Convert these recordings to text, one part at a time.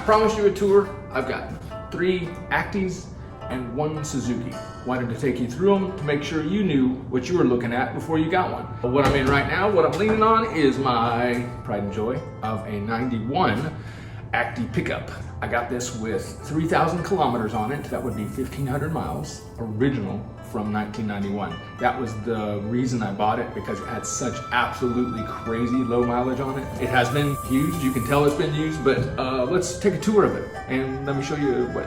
promised you a tour. I've got 3 Actys and 1 Suzuki. Wanted to take you through them to make sure you knew what you were looking at before you got one. But what I'm in right now, what I'm leaning on is my pride and joy of a 91 Acty pickup. I got this with 3,000 kilometers on it. That would be 1,500 miles, original from 1991. That was the reason I bought it, because it had such absolutely crazy low mileage on it. It has been used, you can tell it's been used, but let's take a tour of it and let me show you what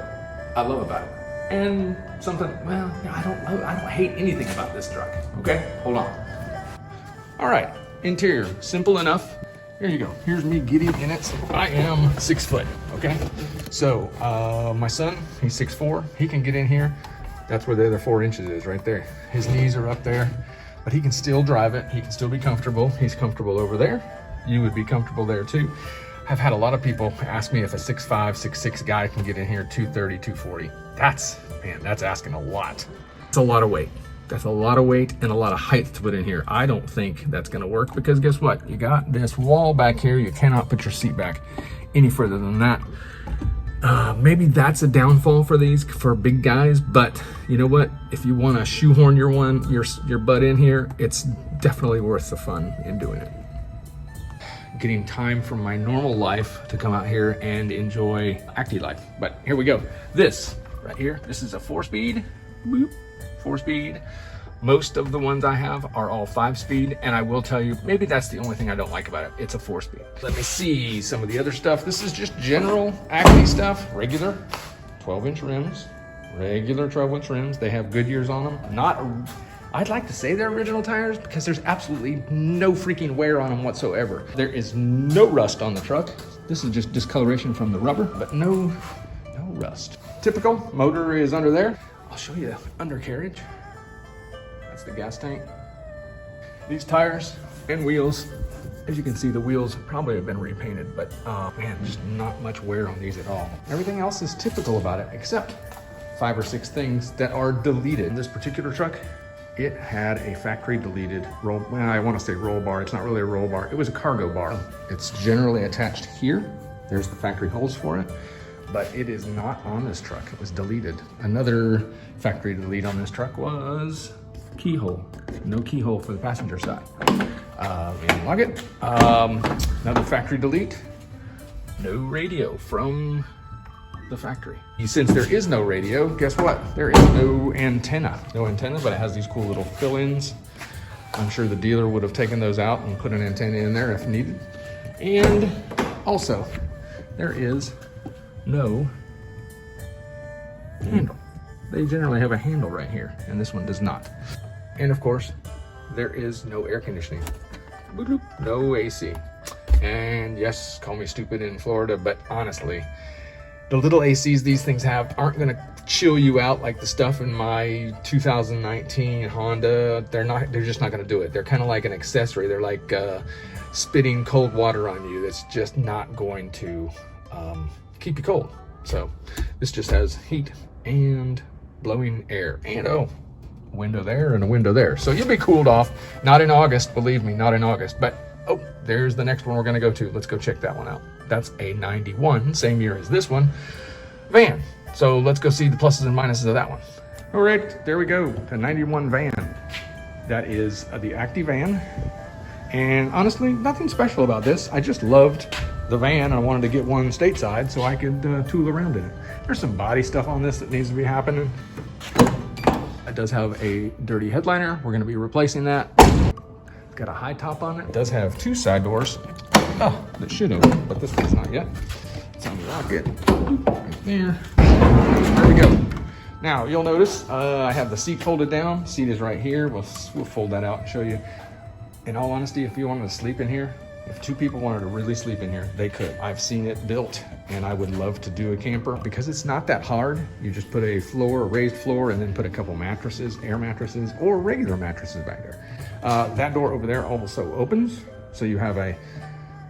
I love about it. And something, well, I don't hate anything about this truck, okay? Hold on. All right, interior, simple enough. Here you go, here's me getting in it. I am 6 foot, okay? So, my son, he's 6'4", he can get in here. That's where the other 4 inches is, right there. His knees are up there, but he can still drive it. He can still be comfortable. He's comfortable over there. You would be comfortable there too. I've had a lot of people ask me if a 6'5", 6'6" guy can get in here 230, 240. That's asking a lot. It's a lot of weight. That's a lot of weight and a lot of height to put in here. I don't think that's gonna work, because guess what? You got this wall back here. You cannot put your seat back any further than that. Maybe that's a downfall for these, for big guys, but you know what? If you wanna shoehorn your butt in here, it's definitely worth the fun in doing it. Getting time from my normal life to come out here and enjoy Acty life. But here we go. This right here, this is a 4-speed, boop, 4-speed. Most of the ones I have are all 5-speed, and I will tell you, maybe that's the only thing I don't like about it. It's a 4-speed. Let me see some of the other stuff. This is just general Acty stuff. Regular 12-inch rims, regular 12-inch rims. They have Goodyears on them. I'd like to say they're original tires, because there's absolutely no freaking wear on them whatsoever. There is no rust on the truck. This is just discoloration from the rubber, but no rust. Typical motor is under there. I'll show you the undercarriage. That's the gas tank. These tires and wheels, as you can see, the wheels probably have been repainted, but man, just not much wear on these at all. Everything else is typical about it, except 5 or 6 things that are deleted. In this particular truck, it had a factory deleted roll, well, I want to say roll bar. It's not really a roll bar. It was a cargo bar. It's generally attached here. There's the factory holes for it, but it is not on this truck. It was deleted. Another factory delete on this truck was keyhole. No keyhole for the passenger side. Unlock it. Another factory delete. No radio from the factory. Since there is no radio, guess what? There is no antenna. No antenna, but it has these cool little fill-ins. I'm sure the dealer would have taken those out and put an antenna in there if needed. And also, there is no handle. They generally have a handle right here, and this one does not. And of course, there is no air conditioning. No AC. And yes, call me stupid in Florida, but honestly, the little ACs these things have aren't gonna chill you out like the stuff in my 2019 Honda. They're just not gonna do it. They're kind of like an accessory. They're like spitting cold water on you. That's just not going to keep you cold. So this just has heat and blowing air, and oh, window there and a window there. So you'll be cooled off. Not in August, believe me, not in August. But oh, there's the next one we're gonna go to. Let's go check that one out. That's a 91, same year as this one, van. So let's go see the pluses and minuses of that one. All right, there we go, the 91 van. That is the Acty van. And honestly, nothing special about this. I just loved the van. I wanted to get one stateside so I could tool around in it. There's some body stuff on this that needs to be happening. It does have a dirty headliner. We're gonna be replacing that. It's got a high top on it. It does have 2 side doors. Oh, that should open, but this one's not yet. It's on the rocket. Right there. There we go. Now, you'll notice I have the seat folded down. Seat is right here. We'll fold that out and show you. In all honesty, if you wanted to sleep in here, if 2 people wanted to really sleep in here, they could. I've seen it built, and I would love to do a camper because it's not that hard. You just put a floor, a raised floor, and then put a couple mattresses, air mattresses, or regular mattresses back there. That door over there also opens, so you have a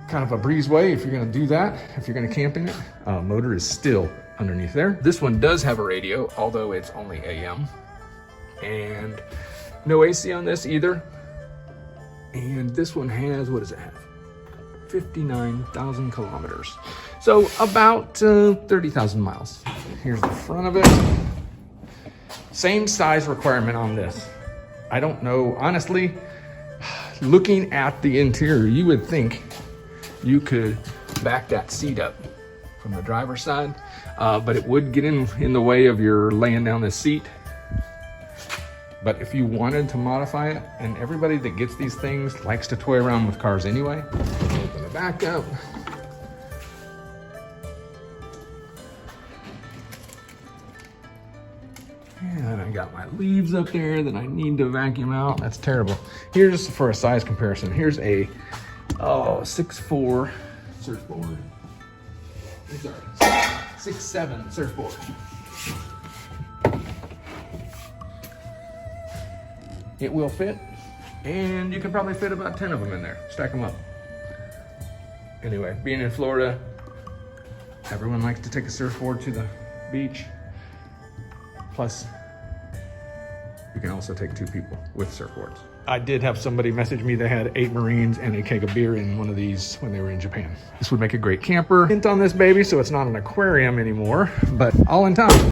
kind of a breezeway if you're gonna do that, if you're gonna camp in it. Motor is still underneath there. This one does have a radio, although it's only AM. And no AC on this either. And this one has, what does it have? 59,000 kilometers. So about 30,000 miles. Here's the front of it. Same size requirement on this. I don't know, honestly, looking at the interior, you would think you could back that seat up from the driver's side, but it would get in the way of your laying down this seat. But if you wanted to modify it, and everybody that gets these things likes to toy around with cars anyway, open the back up. And I got my leaves up there that I need to vacuum out. That's terrible. Here's for a size comparison. Here's a 6'4" surfboard. Sorry, 6'7" surfboard. It will fit, and you can probably fit about 10 of them in there. Stack them up. Anyway, being in Florida, everyone likes to take a surfboard to the beach. Plus, you can also take 2 people with surfboards. I did have somebody message me that had 8 Marines and a keg of beer in one of these when they were in Japan. This would make a great camper. Hint on this baby, so it's not an aquarium anymore, but all in time.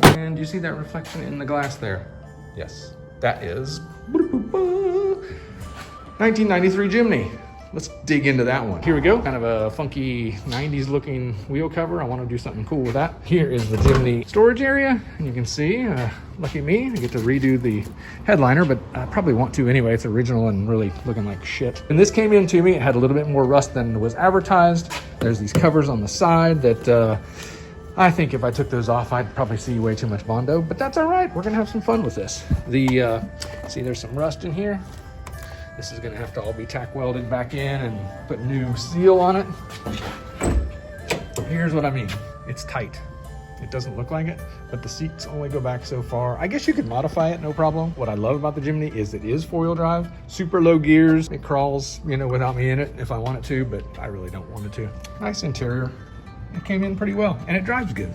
And you see that reflection in the glass there? Yes, that is 1993 Jimny. Let's dig into that one. Here we go. Kind of a funky 90s looking wheel cover. I want to do something cool with that. Here is the Jimny storage area. And you can see, lucky me, I get to redo the headliner, but I probably want to anyway. It's original and really looking like shit. And this came in to me. It had a little bit more rust than was advertised. There's these covers on the side that I think if I took those off, I'd probably see way too much Bondo, but that's all right. We're gonna have some fun with this. See, there's some rust in here. This is gonna have to all be tack welded back in and put new seal on it. Here's what I mean. It's tight. It doesn't look like it, but the seats only go back so far. I guess you could modify it, no problem. What I love about the Jimny is it is 4-wheel drive, super low gears. It crawls, you know, without me in it if I want it to, but I really don't want it to. Nice interior. It came in pretty well, and it drives good.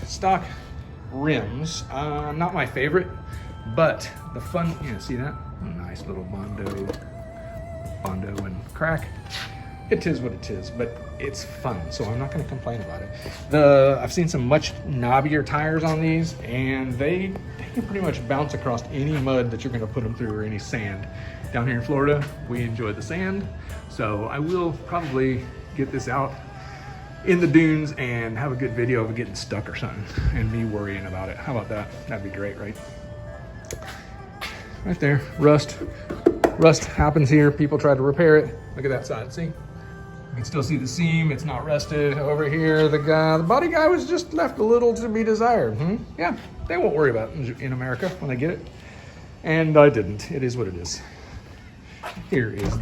Stock rims, not my favorite, but the fun, you know, see that? Nice little Bondo and crack. It is what it is, but it's fun, so I'm not gonna complain about it. I've seen some much knobbier tires on these, and they can pretty much bounce across any mud that you're gonna put them through or any sand. Down here in Florida, we enjoy the sand, so I will probably get this out in the dunes and have a good video of it getting stuck or something and me worrying about it. How about that? That'd be great, right? Right there, rust happens here. People try to repair it. Look at that side, see? You can still see the seam, it's not rusted. Over here, the body guy was just left a little to be desired. Yeah, they won't worry about it in America when they get it. And I didn't, it is what it is. Here is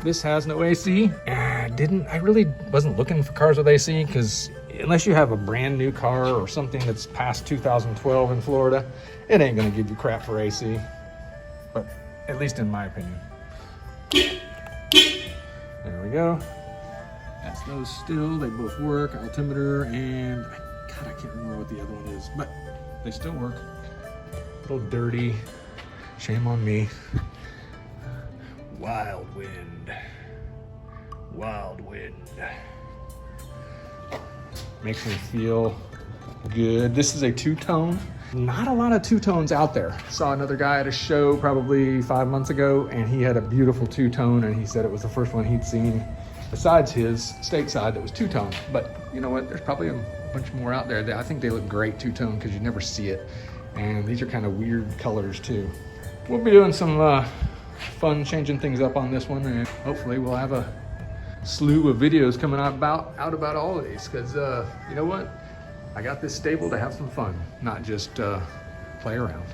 this has no AC. I really wasn't looking for cars with AC because unless you have a brand new car or something that's past 2012 in Florida, it ain't gonna give you crap for AC. But at least in my opinion. There we go. That's those still, they both work, altimeter, and God, I can't remember what the other one is, but they still work. A little dirty, shame on me. Wild wind. Makes me feel good. This is a 2-tone. Not a lot of 2-tones out there. Saw another guy at a show probably 5 months ago, and he had a beautiful 2-tone, and he said it was the first one he'd seen besides his stateside that was 2-tone. But you know what? There's probably a bunch more out there. I think they look great 2-tone because you never see it. And these are kind of weird colors too. We'll be doing some fun changing things up on this one, and hopefully we'll have a slew of videos coming out about all of these, because you know what, I got this stable to have some fun, not just play around.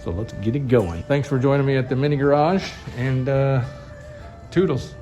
So let's get it going. Thanks for joining me at the mini garage, and toodles.